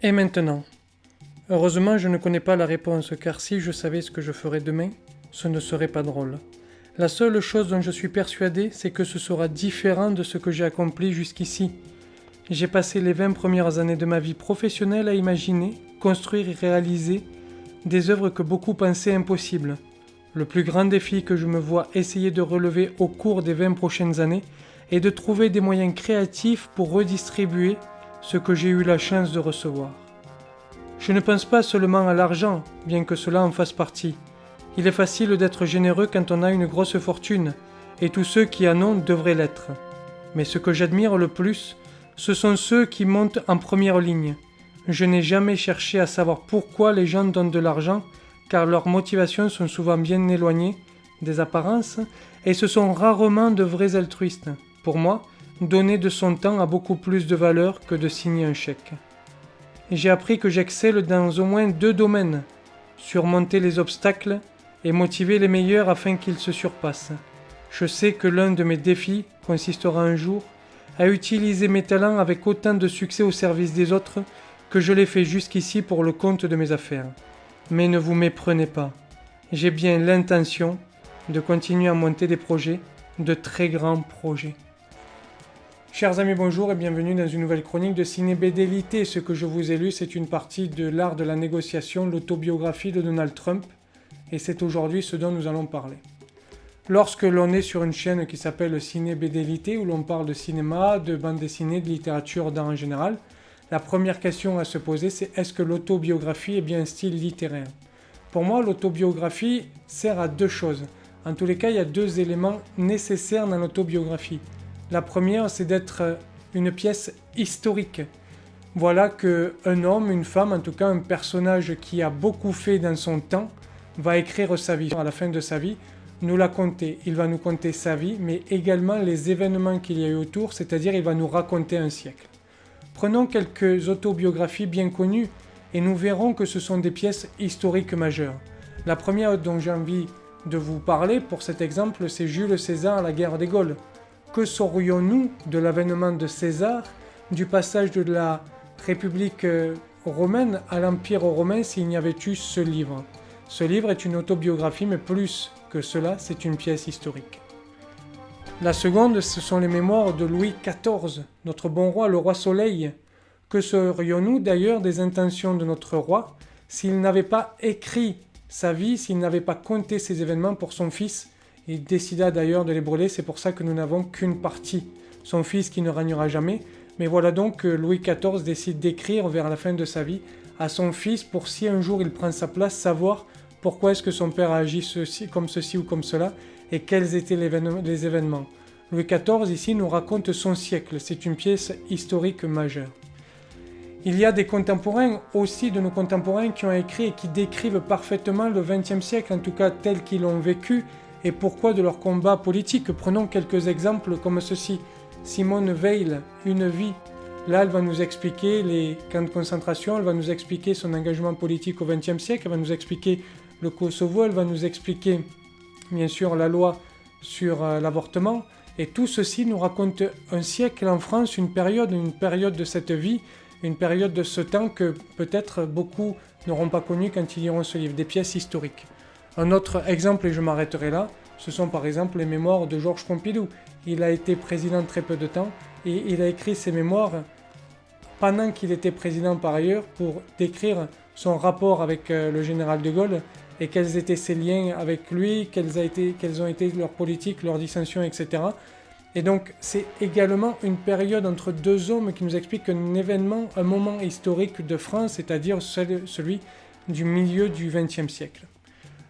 Et maintenant? Heureusement, je ne connais pas la réponse, car si je savais ce que je ferais demain, ce ne serait pas drôle. La seule chose dont je suis persuadé, c'est que ce sera différent de ce que j'ai accompli jusqu'ici. J'ai passé les 20 premières années de ma vie professionnelle à imaginer, construire et réaliser des œuvres que beaucoup pensaient impossibles. Le plus grand défi que je me vois essayer de relever au cours des 20 prochaines années est de trouver des moyens créatifs pour redistribuer ce que j'ai eu la chance de recevoir. Je ne pense pas seulement à l'argent, bien que cela en fasse partie. Il est facile d'être généreux quand on a une grosse fortune, et tous ceux qui en ont devraient l'être. Mais ce que j'admire le plus, ce sont ceux qui montent en première ligne. Je n'ai jamais cherché à savoir pourquoi les gens donnent de l'argent, car leurs motivations sont souvent bien éloignées des apparences, et ce sont rarement de vrais altruistes. Pour moi, donner de son temps a beaucoup plus de valeur que de signer un chèque. J'ai appris que j'excelle dans au moins 2 domaines, surmonter les obstacles et motiver les meilleurs afin qu'ils se surpassent. Je sais que l'un de mes défis consistera un jour à utiliser mes talents avec autant de succès au service des autres que je l'ai fait jusqu'ici pour le compte de mes affaires. Mais ne vous méprenez pas, j'ai bien l'intention de continuer à monter des projets, de très grands projets. Chers amis, bonjour et bienvenue dans une nouvelle chronique de Ciné BDLité. Ce que je vous ai lu, c'est une partie de l'art de la négociation, l'autobiographie de Donald Trump, et c'est aujourd'hui ce dont nous allons parler. Lorsque l'on est sur une chaîne qui s'appelle Ciné BDLité, où l'on parle de cinéma, de bande dessinée, de littérature d'art en général, la première question à se poser, c'est est-ce que l'autobiographie est bien un style littéraire? Pour moi, l'autobiographie sert à 2 choses. En tous les cas, il y a 2 éléments nécessaires dans l'autobiographie. La première, c'est d'être une pièce historique. Voilà qu'un homme, une femme, en tout cas un personnage qui a beaucoup fait dans son temps, va écrire sa vie. À la fin de sa vie, nous la conter. Il va nous conter sa vie, mais également les événements qu'il y a eu autour, c'est-à-dire il va nous raconter un siècle. Prenons quelques autobiographies bien connues et nous verrons que ce sont des pièces historiques majeures. La première dont j'ai envie de vous parler pour cet exemple, c'est Jules César à la guerre des Gaules. Que saurions-nous de l'avènement de César, du passage de la République romaine à l'Empire romain s'il n'y avait eu ce livre? Ce livre est une autobiographie, mais plus que cela, c'est une pièce historique. La seconde, ce sont les mémoires de Louis XIV, notre bon roi, le roi Soleil. Que saurions-nous d'ailleurs des intentions de notre roi s'il n'avait pas écrit sa vie, s'il n'avait pas compté ses événements pour son fils? Il décida d'ailleurs de les brûler, c'est pour ça que nous n'avons qu'une partie. Son fils qui ne régnera jamais. Mais voilà donc que Louis XIV décide d'écrire vers la fin de sa vie à son fils pour si un jour il prend sa place, savoir pourquoi est-ce que son père a agi comme ceci ou comme cela et quels étaient les événements. Louis XIV ici nous raconte son siècle, c'est une pièce historique majeure. Il y a des contemporains aussi de nos contemporains qui ont écrit et qui décrivent parfaitement le XXe siècle, en tout cas tel qu'ils l'ont vécu, et pourquoi de leur combat politique. Prenons quelques exemples comme ceci. Simone Veil, Une vie. Là, elle va nous expliquer les camps de concentration, elle va nous expliquer son engagement politique au XXe siècle, elle va nous expliquer le Kosovo, elle va nous expliquer, bien sûr, la loi sur l'avortement. Et tout ceci nous raconte un siècle en France, une période de cette vie, une période de ce temps que peut-être beaucoup n'auront pas connu quand ils liront ce livre, des pièces historiques. Un autre exemple, et je m'arrêterai là, ce sont par exemple les mémoires de Georges Pompidou. Il a été président très peu de temps et il a écrit ses mémoires pendant qu'il était président par ailleurs pour décrire son rapport avec le général de Gaulle et quels étaient ses liens avec lui, quelles ont été leurs politiques, leurs dissensions, etc. Et donc c'est également une période entre 2 hommes qui nous expliquent un événement, un moment historique de France, c'est-à-dire celui du milieu du XXe siècle.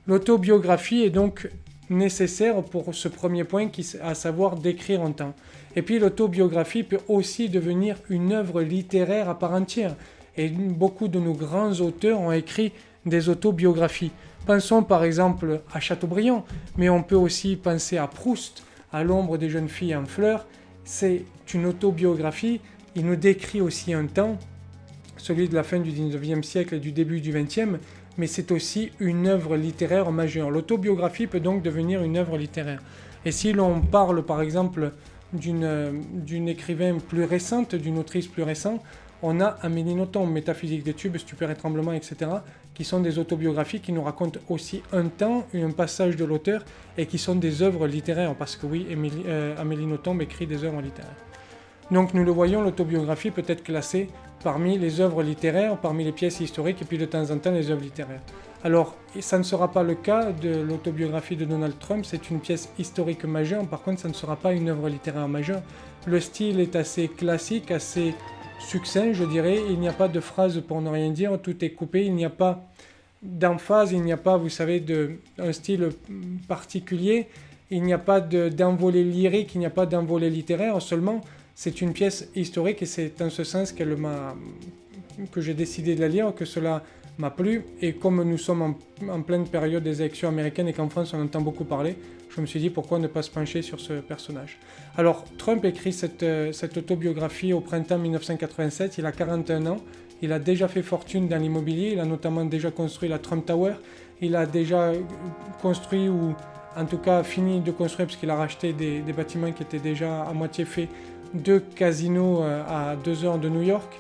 L'autobiographie est donc nécessaire pour ce premier point, à savoir d'écrire en temps. Et puis l'autobiographie peut aussi devenir une œuvre littéraire à part entière. Et beaucoup de nos grands auteurs ont écrit des autobiographies. Pensons par exemple à Chateaubriand, mais on peut aussi penser à Proust, à L'ombre des jeunes filles en fleurs. C'est une autobiographie, il nous décrit aussi un temps, celui de la fin du 19e siècle et du début du 20e, mais c'est aussi une œuvre littéraire majeure. L'autobiographie peut donc devenir une œuvre littéraire. Et si l'on parle par exemple d'une écrivain plus récente, d'une autrice plus récente, on a Amélie Nothomb, Métaphysique des tubes, Stupeur et tremblement, etc., qui sont des autobiographies qui nous racontent aussi un temps, un passage de l'auteur, et qui sont des œuvres littéraires, parce que oui, Amélie Nothomb écrit des œuvres littéraires. Donc nous le voyons, l'autobiographie peut être classée parmi les œuvres littéraires, parmi les pièces historiques, et puis de temps en temps les œuvres littéraires. Alors, ça ne sera pas le cas de l'autobiographie de Donald Trump, c'est une pièce historique majeure, par contre ça ne sera pas une œuvre littéraire majeure. Le style est assez classique, assez succinct, je dirais, il n'y a pas de phrase pour ne rien dire, tout est coupé, il n'y a pas d'emphase, il n'y a pas, vous savez, un style particulier, il n'y a pas d'envolée lyrique, il n'y a pas d'envolée littéraire, seulement c'est une pièce historique et c'est en ce sens que j'ai décidé de la lire, que cela m'a plu, et comme nous sommes en pleine période des élections américaines et qu'en France on entend beaucoup parler, je me suis dit pourquoi ne pas se pencher sur ce personnage. Alors Trump écrit cette autobiographie au printemps 1987, il a 41 ans, il a déjà fait fortune dans l'immobilier, il a notamment déjà construit la Trump Tower, il a déjà construit ou en tout cas fini de construire, parce qu'il a racheté des bâtiments qui étaient déjà à moitié faits, 2 casinos à 2 heures de New York.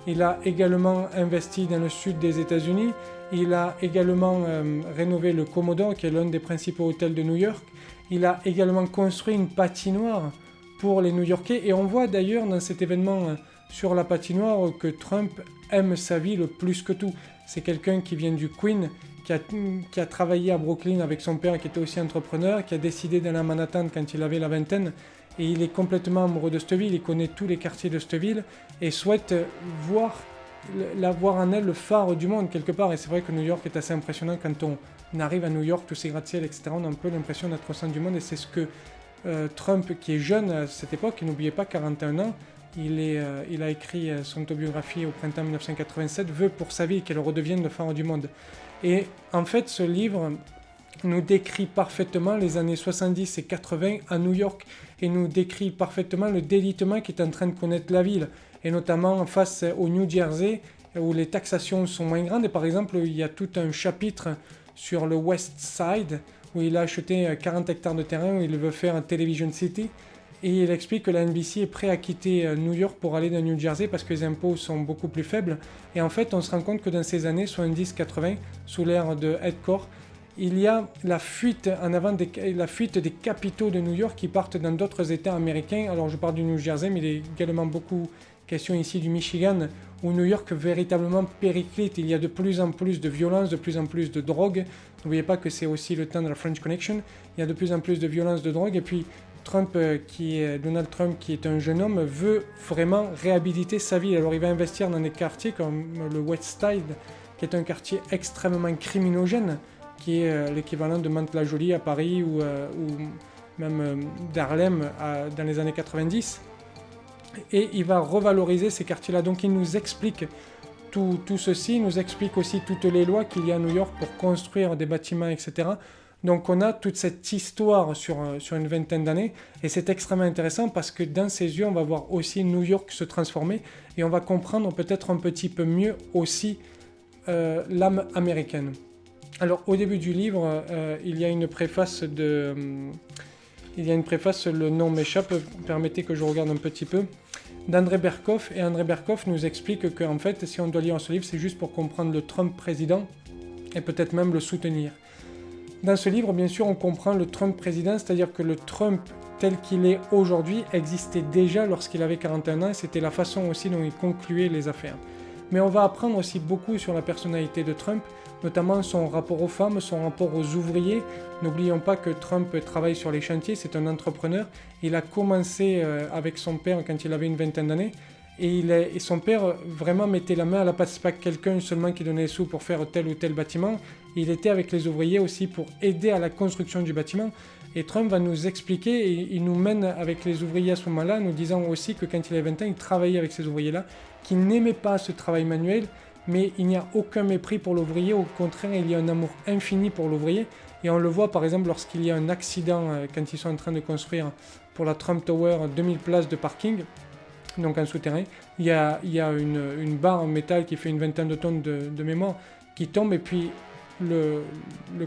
Il a également investi dans le sud des États-Unis. Il a également rénové le Commodore, qui est l'un des principaux hôtels de New York. Il a également construit une patinoire pour les New-Yorkais. Et on voit d'ailleurs dans cet événement sur la patinoire que Trump aime sa ville plus que tout. C'est quelqu'un qui vient du Queens, qui a travaillé à Brooklyn avec son père, qui était aussi entrepreneur, qui a décidé d'aller à Manhattan quand il avait la vingtaine. Et il est complètement amoureux de cette ville, il connaît tous les quartiers de cette ville et souhaite voir en elle le phare du monde quelque part. Et c'est vrai que New York est assez impressionnant quand on arrive à New York, tous ces gratte-ciel, etc. On a un peu l'impression d'être au centre du monde et c'est ce que Trump, qui est jeune à cette époque, n'oubliez pas, 41 ans, il a écrit son autobiographie au printemps 1987, veut pour sa vie qu'elle redevienne le phare du monde. Et en fait, ce livre nous décrit parfaitement les années 70 et 80 à New York et nous décrit parfaitement le délitement qui est en train de connaître la ville, et notamment face au New Jersey où les taxations sont moins grandes. Et par exemple, il y a tout un chapitre sur le West Side où il a acheté 40 hectares de terrain, où il veut faire un Television City, et il explique que la NBC est prêt à quitter New York pour aller dans New Jersey parce que les impôts sont beaucoup plus faibles. Et en fait, on se rend compte que dans ces années 70-80, sous l'ère de Ed Koch, il y a la fuite des capitaux de New York qui partent dans d'autres États américains. Alors je parle du New Jersey, mais il est également beaucoup question ici du Michigan, où New York véritablement périclite. Il y a de plus en plus de violence, de plus en plus de drogue. N'oubliez pas que c'est aussi le temps de la French Connection. Il y a de plus en plus de violence, de drogue. Et puis Donald Trump, qui est un jeune homme, veut vraiment réhabiliter sa ville. Alors il va investir dans des quartiers comme le West Side, qui est un quartier extrêmement criminogène, qui est l'équivalent de Mantes-la-Jolie à Paris ou même d'Harlem dans les années 90. Et il va revaloriser ces quartiers-là. Donc il nous explique tout ceci, il nous explique aussi toutes les lois qu'il y a à New York pour construire des bâtiments, etc. Donc on a toute cette histoire sur une vingtaine d'années, et c'est extrêmement intéressant parce que dans ses yeux, on va voir aussi New York se transformer, et on va comprendre peut-être un petit peu mieux aussi l'âme américaine. Alors au début du livre, il y a une préface, le nom m'échappe, permettez que je regarde un petit peu, d'André Berkoff, et André Berkoff nous explique qu'en fait, si on doit lire ce livre, c'est juste pour comprendre le Trump président, et peut-être même le soutenir. Dans ce livre, bien sûr, on comprend le Trump président, c'est-à-dire que le Trump tel qu'il est aujourd'hui existait déjà lorsqu'il avait 41 ans, et c'était la façon aussi dont il concluait les affaires. Mais on va apprendre aussi beaucoup sur la personnalité de Trump, notamment son rapport aux femmes, son rapport aux ouvriers. N'oublions pas que Trump travaille sur les chantiers, c'est un entrepreneur. Il a commencé avec son père quand il avait une vingtaine d'années, et son père vraiment mettait la main à la pâte. C'est pas quelqu'un seulement qui donnait des sous pour faire tel ou tel bâtiment, il était avec les ouvriers aussi pour aider à la construction du bâtiment. Et Trump va nous expliquer, et il nous mène avec les ouvriers à ce moment-là, nous disant aussi que quand il avait 20 ans, il travaillait avec ces ouvriers-là, qu'il n'aimait pas ce travail manuel, mais il n'y a aucun mépris pour l'ouvrier, au contraire, il y a un amour infini pour l'ouvrier. Et on le voit par exemple lorsqu'il y a un accident, quand ils sont en train de construire pour la Trump Tower 2000 places de parking, donc en souterrain, il y a une barre en métal qui fait une vingtaine de tonnes de mémoire qui tombe, et puis le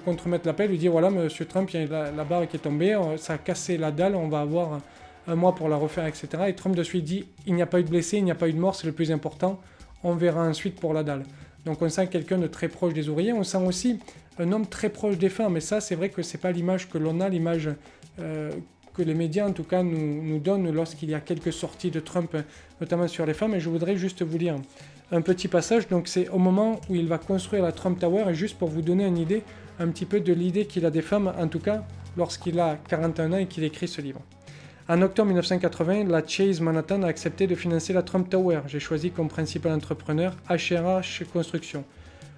contremaître l'appelle, lui dit voilà monsieur Trump, il y a la barre qui est tombée, ça a cassé la dalle, on va avoir un mois pour la refaire, etc. Et Trump de suite dit, il n'y a pas eu de blessés, il n'y a pas eu de mort, c'est le plus important, on verra ensuite pour la dalle. Donc on sent quelqu'un de très proche des ouvriers, on sent aussi un homme très proche des femmes, et ça c'est vrai que c'est pas l'image que l'on a, l'image que les médias en tout cas nous donnent lorsqu'il y a quelques sorties de Trump, notamment sur les femmes. Et je voudrais juste vous lire un petit passage, donc c'est au moment où il va construire la Trump Tower, et juste pour vous donner une idée, un petit peu de l'idée qu'il a des femmes, en tout cas lorsqu'il a 41 ans et qu'il écrit ce livre. En octobre 1980, la Chase Manhattan a accepté de financer la Trump Tower. J'ai choisi comme principal entrepreneur HRH Construction.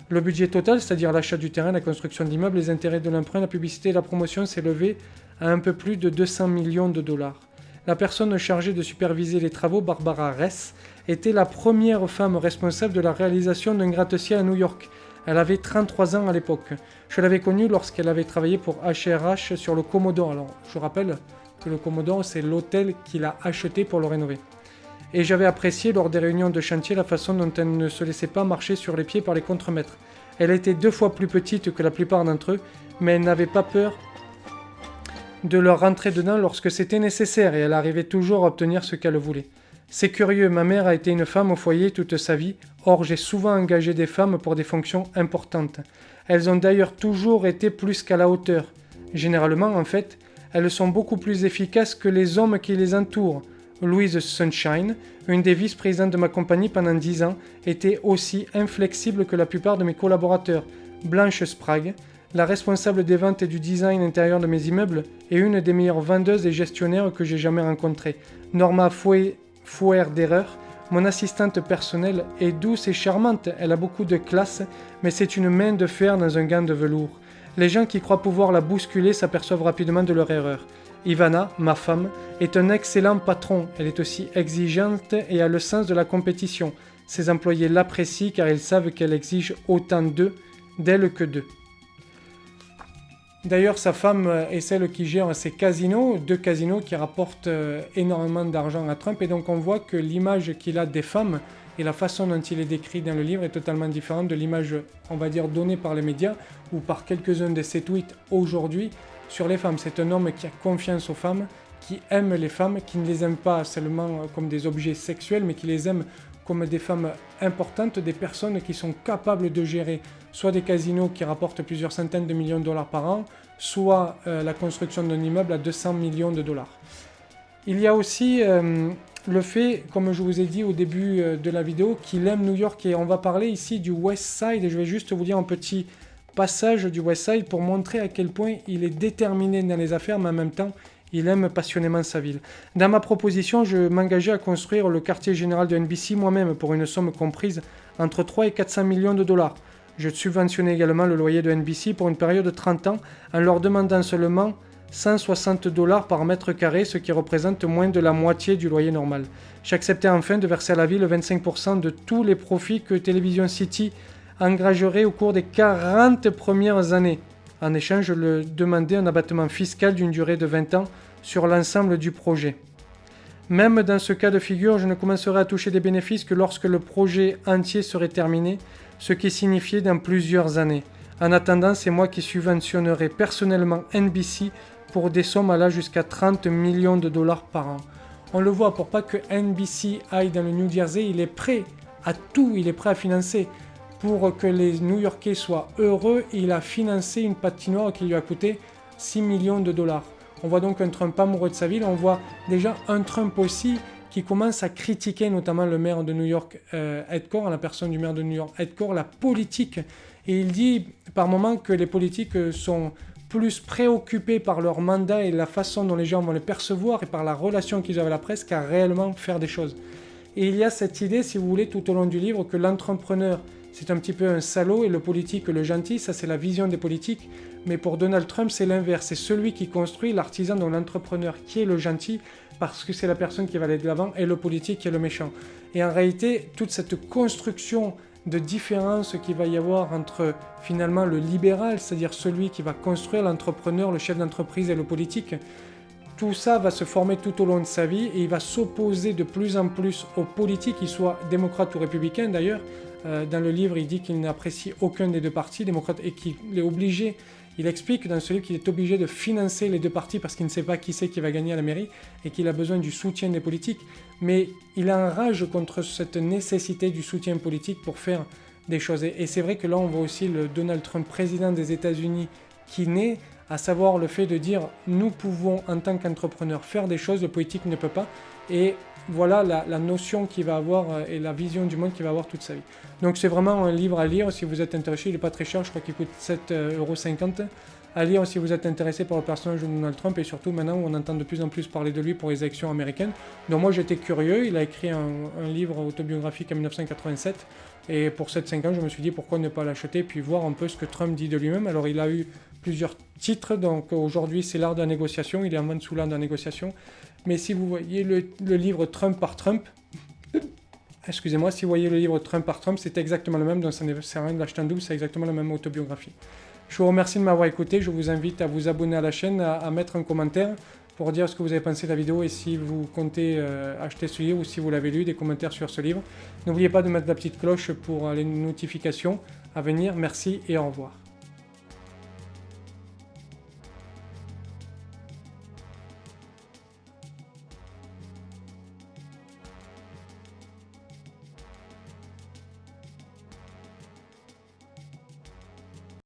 Le budget total, c'est-à-dire l'achat du terrain, la construction de l'immeuble, les intérêts de l'emprunt, la publicité et la promotion, s'est élevé à un peu plus de 200 millions de dollars. La personne chargée de superviser les travaux, Barbara Ress, était la première femme responsable de la réalisation d'un gratte-ciel à New York. Elle avait 33 ans à l'époque. Je l'avais connue lorsqu'elle avait travaillé pour HRH sur le Commodore. Alors, je rappelle que le Commodore, c'est l'hôtel qu'il a acheté pour le rénover. Et j'avais apprécié lors des réunions de chantier la façon dont elle ne se laissait pas marcher sur les pieds par les contremaîtres. Elle était 2 fois plus petite que la plupart d'entre eux, mais elle n'avait pas peur de leur rentrer dedans lorsque c'était nécessaire, et elle arrivait toujours à obtenir ce qu'elle voulait. C'est curieux, ma mère a été une femme au foyer toute sa vie, or j'ai souvent engagé des femmes pour des fonctions importantes. Elles ont d'ailleurs toujours été plus qu'à la hauteur. Généralement, en fait, elles sont beaucoup plus efficaces que les hommes qui les entourent. Louise Sunshine, une des vice-présidentes de ma compagnie pendant 10 ans, était aussi inflexible que la plupart de mes collaborateurs. Blanche Sprague, la responsable des ventes et du design intérieur de mes immeubles, est une des meilleures vendeuses et gestionnaires que j'ai jamais rencontrées. Norma Fouer-d'Erreur, mon assistante personnelle, est douce et charmante, elle a beaucoup de classe, mais c'est une main de fer dans un gant de velours. Les gens qui croient pouvoir la bousculer s'aperçoivent rapidement de leur erreur. Ivana, ma femme, est un excellent patron. Elle est aussi exigeante et a le sens de la compétition. Ses employés l'apprécient car ils savent qu'elle exige autant d'elle que d'eux. D'ailleurs, sa femme est celle qui gère ces casinos, 2 casinos qui rapportent énormément d'argent à Trump. Et donc on voit que l'image qu'il a des femmes et la façon dont il est décrit dans le livre est totalement différente de l'image, on va dire, donnée par les médias ou par quelques-uns de ses tweets aujourd'hui sur les femmes. C'est un homme qui a confiance aux femmes, qui aime les femmes, qui ne les aime pas seulement comme des objets sexuels, mais qui les aime comme des femmes importantes, des personnes qui sont capables de gérer soit des casinos qui rapportent plusieurs centaines de millions de dollars par an, soit la construction d'un immeuble à 200 millions de dollars. Il y a aussi le fait, comme je vous ai dit au début de la vidéo, qu'il aime New York, et on va parler ici du West Side, et je vais juste vous lire un petit passage du West Side pour montrer à quel point il est déterminé dans les affaires, mais en même temps, il aime passionnément sa ville. Dans ma proposition, je m'engageais à construire le quartier général de NBC moi-même pour une somme comprise entre 3 et 400 millions de dollars. Je subventionnais également le loyer de NBC pour une période de 30 ans en leur demandant seulement 160 $ par mètre carré, ce qui représente moins de la moitié du loyer normal. J'acceptais enfin de verser à la ville 25% de tous les profits que Television City engagerait au cours des 40 premières années. En échange, je leur demandais un abattement fiscal d'une durée de 20 ans sur l'ensemble du projet. Même dans ce cas de figure, je ne commencerai à toucher des bénéfices que lorsque le projet entier serait terminé, ce qui signifiait dans plusieurs années. En attendant, c'est moi qui subventionnerai personnellement NBC pour des sommes allant jusqu'à 30 millions de dollars par an. On le voit, pour pas que NBC aille dans le New Jersey, il est prêt à tout, il est prêt à financer. Pour que les New-Yorkais soient heureux, il a financé une patinoire qui lui a coûté 6 millions de dollars. On voit donc un Trump amoureux de sa ville, on voit déjà un Trump aussi qui commence à critiquer notamment le maire de New York, Ed Koch, la personne du maire de New York, Ed Koch, la politique. Et il dit par moments que les politiques sont plus préoccupés par leur mandat et la façon dont les gens vont les percevoir et par la relation qu'ils ont avec la presse qu'à réellement faire des choses. Et il y a cette idée, si vous voulez, tout au long du livre, que l'entrepreneur, c'est un petit peu un salaud et le politique, le gentil, ça c'est la vision des politiques. Mais pour Donald Trump, c'est l'inverse. C'est celui qui construit, l'artisan, donc l'entrepreneur, qui est le gentil, parce que c'est la personne qui va aller de l'avant, et le politique qui est le méchant. Et en réalité, toute cette construction de différence qu'il va y avoir entre finalement le libéral, c'est-à-dire celui qui va construire l'entrepreneur, le chef d'entreprise et le politique, tout ça va se former tout au long de sa vie et il va s'opposer de plus en plus aux politiques, qu'ils soient démocrates ou républicains d'ailleurs. Dans le livre, il dit qu'il n'apprécie aucun des deux partis, démocrate, et qu'il est obligé, Il explique dans ce livre qu'il est obligé de financer les deux partis parce qu'il ne sait pas qui c'est qui va gagner à la mairie et qu'il a besoin du soutien des politiques. Mais il a un rage contre cette nécessité du soutien politique pour faire des choses. Et c'est vrai que là, on voit aussi le Donald Trump, président des États-Unis, qui naît, à savoir le fait de dire « nous pouvons, en tant qu'entrepreneurs, faire des choses, le politique ne peut pas ». Et voilà la notion qu'il va avoir et la vision du monde qu'il va avoir toute sa vie. Donc c'est vraiment un livre à lire si vous êtes intéressé. Il n'est pas très cher, je crois qu'il coûte 7,50 € à lire si vous êtes intéressé par le personnage de Donald Trump, et surtout maintenant où on entend de plus en plus parler de lui pour les élections américaines. Donc moi j'étais curieux, il a écrit un livre autobiographique en 1987, et pour 7-5 ans je me suis dit pourquoi ne pas l'acheter puis voir un peu ce que Trump dit de lui-même. Alors il a eu plusieurs titres, donc aujourd'hui c'est l'art de la négociation, il est en vente sous l'art de la négociation, mais si vous voyez le livre Trump par Trump, excusez-moi, si vous voyez le livre Trump par Trump, c'est exactement le même, donc ça ne sert à rien de l'acheter en double, c'est exactement la même autobiographie. Je vous remercie de m'avoir écouté, je vous invite à vous abonner à la chaîne, à mettre un commentaire pour dire ce que vous avez pensé de la vidéo et si vous comptez acheter ce livre ou si vous l'avez lu, des commentaires sur ce livre. N'oubliez pas de mettre la petite cloche pour les notifications à venir. Merci et au revoir.